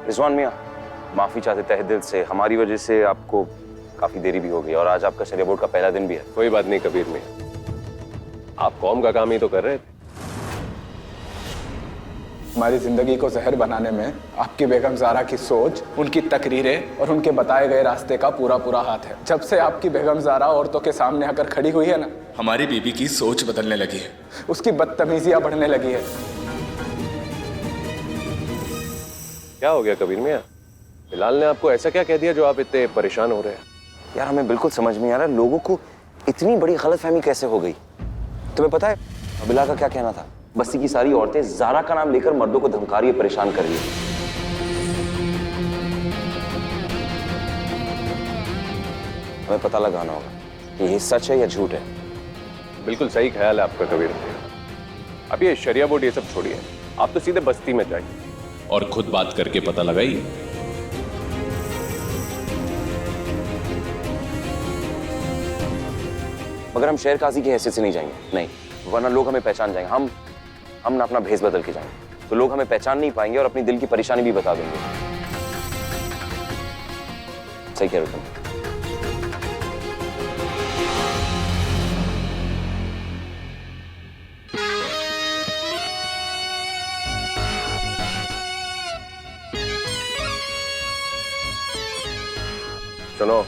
रिजवान मियां, माफी चाहते तहे दिल से, हमारी वजह से आपको काफी देरी भी हो गई और आज आपका शरिया बोर्ड का पहला दिन भी है। कोई बात नहीं कबीर मियां, आप कौम का काम ही तो कर रहे थे। हमारी जिंदगी को जहर बनाने में आपकी बेगम ज़ारा की सोच, उनकी तकरीरें और उनके बताए गए रास्ते का पूरा पूरा हाथ है। जब से आपकी बेगम ज़ारा औरतों के सामने आकर खड़ी हुई है ना, हमारी बीबी की सोच बदलने लगी है, उसकी बदतमीजियां बढ़ने लगी है। क्या हो गया कबीर मियां? बिलाल ने आपको ऐसा क्या कह दिया जो आप इतने परेशान हो रहे हैं? यार हमें बिल्कुल समझ नहीं आ रहा लोगों को इतनी बड़ी गलतफहमी कैसे हो गई। तुम्हें पता है बिलाल का क्या कहना था? बस्ती की सारी औरतें ज़ारा का नाम लेकर मर्दों को धमका रही है, परेशान कर रही है। हमें पता लगाना होगा ये सच है या झूठ है। बिल्कुल सही ख्याल है आपका कबीर मियां। अब ये शरिया बोर्ड ये सब छोड़िए, आप तो सीधे बस्ती में जाइए और खुद बात करके पता लगाइए। मगर हम शहर काजी की हैसियत से नहीं जाएंगे, नहीं, वरना लोग हमें पहचान जाएंगे। हम ना अपना भेष बदल के जाएंगे तो लोग हमें पहचान नहीं पाएंगे और अपनी दिल की परेशानी भी बता देंगे। सही कह रहे हो तुम। सुनो,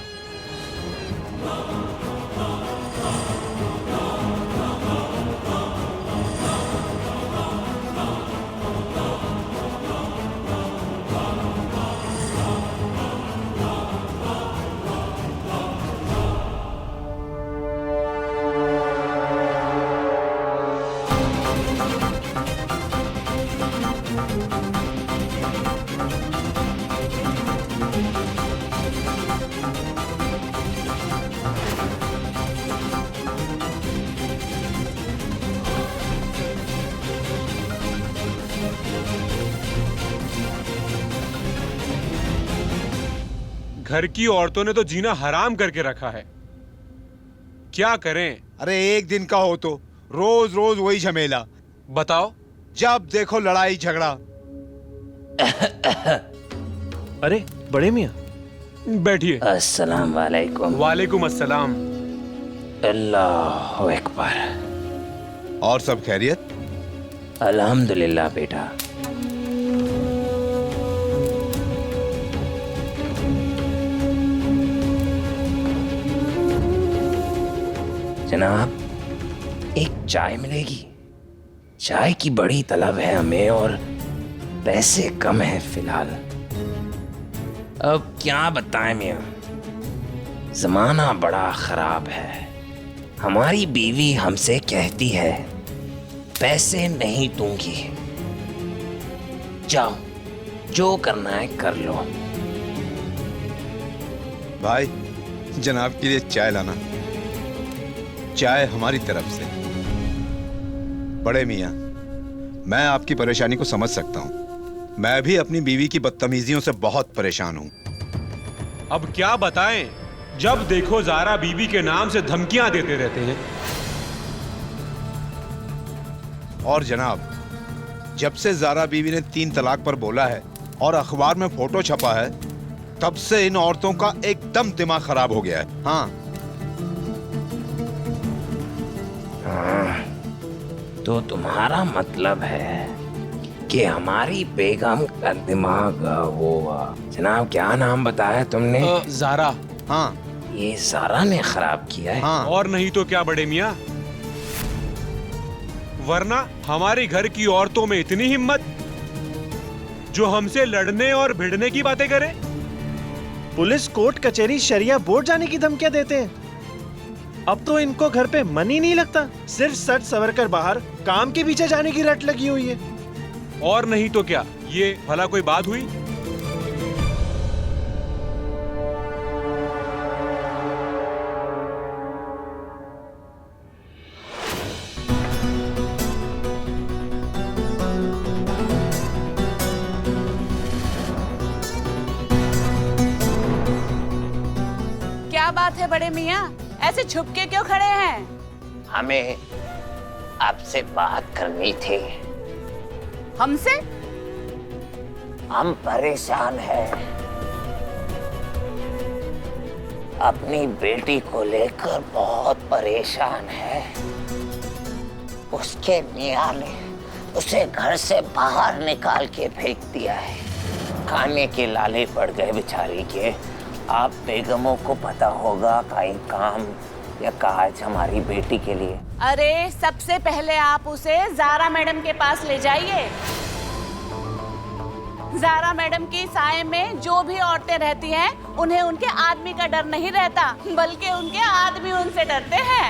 घर की औरतों ने तो जीना हराम करके रखा है, क्या करें? अरे एक दिन का हो तो रोज रोज वही झमेला। बताओ। जब देखो लड़ाई झगड़ा। अरे बड़े मियाँ, बैठिए। अस्सलाम वालेकुम। वालेकुम अस्सलाम। अल्लाह अकबर। और सब खैरियत? अल्हम्दुलिल्लाह बेटा। जनाब, एक चाय मिलेगी? चाय की बड़ी तलब है हमें और पैसे कम हैं फिलहाल। अब क्या बताएं मियां, जमाना बड़ा खराब है। हमारी बीवी हमसे कहती है पैसे नहीं दूंगी, जाओ जो करना है कर लो। भाई जनाब के लिए चाय लाना। चाय हमारी तरफ से। बड़े मियाँ, मैं आपकी परेशानी को समझ सकता हूँ। मैं भी अपनी बीवी की बदतमीजियों से बहुत परेशान हूँ। अब क्या बताएं, जब देखो ज़ारा बीबी के नाम से धमकियां देते रहते हैं। और जनाब, जब से ज़ारा बीवी ने 3 तलाक पर बोला है और अखबार में फोटो छपा है, तब से इन औरतों का एकदम दिमाग खराब हो गया है। हाँ, तो तुम्हारा मतलब है कि हमारी बेगम का दिमाग वो जनाब क्या नाम बताया तुमने? ज़ारा। हाँ, ये ज़ारा ने खराब किया है। हाँ। और नहीं तो क्या बड़े मियाँ, वरना हमारे घर की औरतों में इतनी हिम्मत जो हमसे लड़ने और भिड़ने की बातें करे। पुलिस, कोर्ट कचहरी, शरिया बोर्ड जाने की धमकियां देते हैं। अब तो इनको घर पे मन ही नहीं लगता, सिर्फ सच सवर कर बाहर काम के पीछे जाने की रट लगी हुई है। और नहीं तो क्या, ये भला कोई बात हुई? क्या बात है बड़े मियाँ, ऐसे छुप के क्यों खड़े हैं? हमें आपसे बात करनी थी। हमसे? हम परेशान हैं। अपनी बेटी को लेकर बहुत परेशान है। उसके मियाँ ने उसे घर से बाहर निकाल के फेंक दिया है। खाने के लाले पड़ गए बेचारी के। आप बेगमों को पता होगा कहीं काम या काज हमारी बेटी के लिए। अरे सबसे पहले आप उसे जारा मैडम के पास ले जाइए। जारा मैडम की साए में जो भी औरतें रहती हैं, उन्हें उनके आदमी का डर नहीं रहता, बल्कि उनके आदमी उनसे डरते हैं।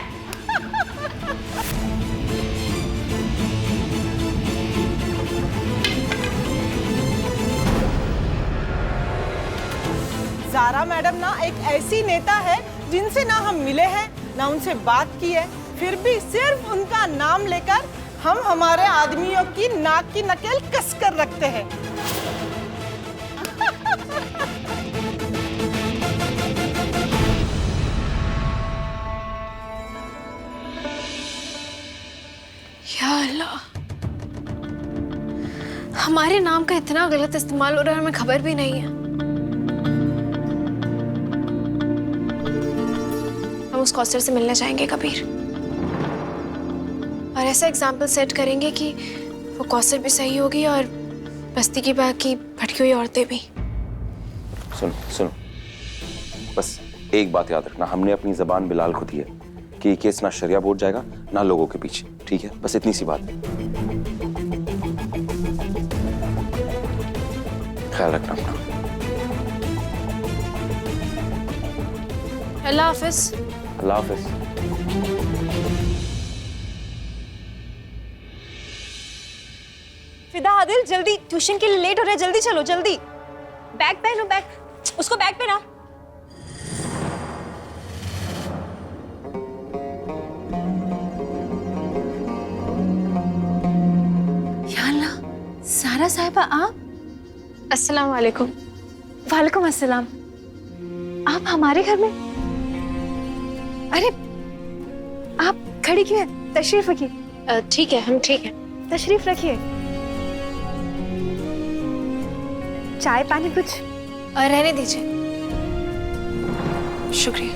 जारा मैडम ना एक ऐसी नेता है जिनसे ना हम मिले हैं ना उनसे बात की है, फिर भी सिर्फ उनका नाम लेकर हम हमारे आदमियों की नाक की नकेल कस कर रखते हैं। या अल्लाह, हमारे नाम का इतना गलत इस्तेमाल हो रहा है, हमें खबर भी नहीं है। हम उस कौसर से मिलने जाएंगे कबीर, और ऐसा एग्जाम्पल सेट करेंगे कि वो कौसर भी सही होगी और बस्ती की बाकी भटकी हुई औरतें भी। सुनो सुनो, बस एक बात याद रखना, हमने अपनी जबान बिलाल को दी है कि ये केस ना शरिया बोर्ड जाएगा ना लोगों के पीछे, ठीक है? बस इतनी सी बात है। ख्याल रखना अपना। अल्लाह हाफिज। अल्लाह हाफिज। फिदा, आदिल जल्दी, ट्यूशन के लिए लेट हो रहा है, जल्दी चलो जल्दी। बैग पहनो, बैग, उसको बैग पहना। या अल्लाह, सारा साहिबा आप? अस्सलाम वालेकुम। वालेकुम अस्सलाम। आप हमारे घर में? अरे आप खड़ी क्यों हैं? तशरीफ रखिए। ठीक है, हम ठीक हैं। तशरीफ रखिए। चाय पानी कुछ? रहने दीजिए, शुक्रिया।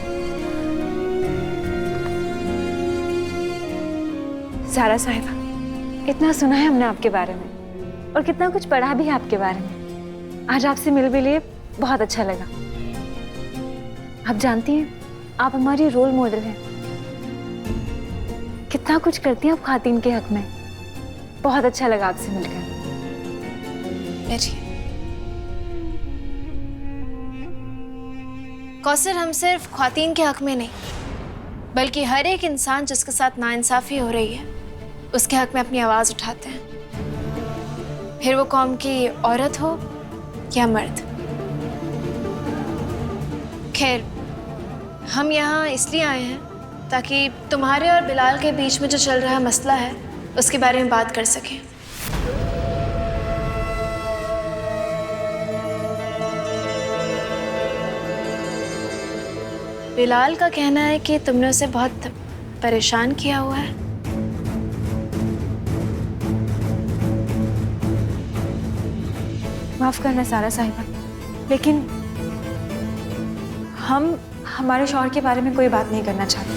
सारा साहिबा, इतना सुना है हमने आपके बारे में और कितना कुछ पढ़ा भी है आपके बारे में। आज आपसे मिल भी लिए, बहुत अच्छा लगा। आप जानती हैं, आप हमारी रोल मॉडल हैं। कितना कुछ करती हैं आप खातिन के हक में। बहुत अच्छा लगा आपसे मिलकर। कौसर, हम सिर्फ ख्वातीन के हक में नहीं, बल्कि हर एक इंसान जिसके साथ नाइंसाफी हो रही है, उसके हक में अपनी आवाज उठाते हैं, फिर वो कौम की औरत हो या मर्द। खैर, हम यहाँ इसलिए आए हैं ताकि तुम्हारे और बिलाल के बीच में जो चल रहा मसला है, उसके बारे में बात कर सकें। बिलाल का कहना है कि तुमने उसे बहुत परेशान किया हुआ है। माफ करना सारा साहिबा, लेकिन हम हमारे शौहर के बारे में कोई बात नहीं करना चाहते।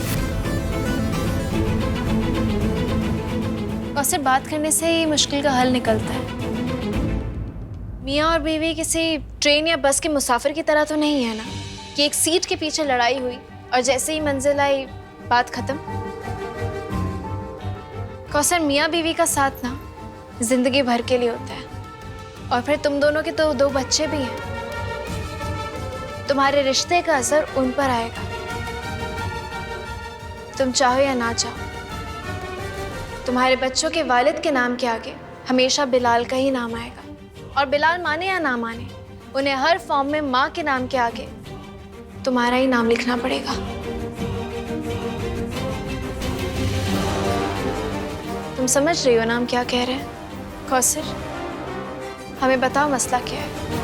कौसर, बात करने से ही मुश्किल का हल निकलता है। मियाँ और बीवी किसी ट्रेन या बस के मुसाफिर की तरह तो नहीं है ना, कि एक सीट के पीछे लड़ाई हुई और जैसे ही मंजिल आई बात खत्म। कौसर, मियाँ बीवी का साथ ना जिंदगी भर के लिए होता है, और फिर तुम दोनों के तो 2 बच्चे भी हैं। तुम्हारे रिश्ते का असर उन पर आएगा, तुम चाहो या ना चाहो। तुम्हारे बच्चों के वालिद के नाम के आगे हमेशा बिलाल का ही नाम आएगा, और बिलाल माने या ना माने, उन्हें हर फॉर्म में माँ के नाम के आगे तुम्हारा ही नाम लिखना पड़ेगा। तुम समझ रही हो ना हम क्या कह रहे हैं? कौसर, हमें बताओ मसला क्या है?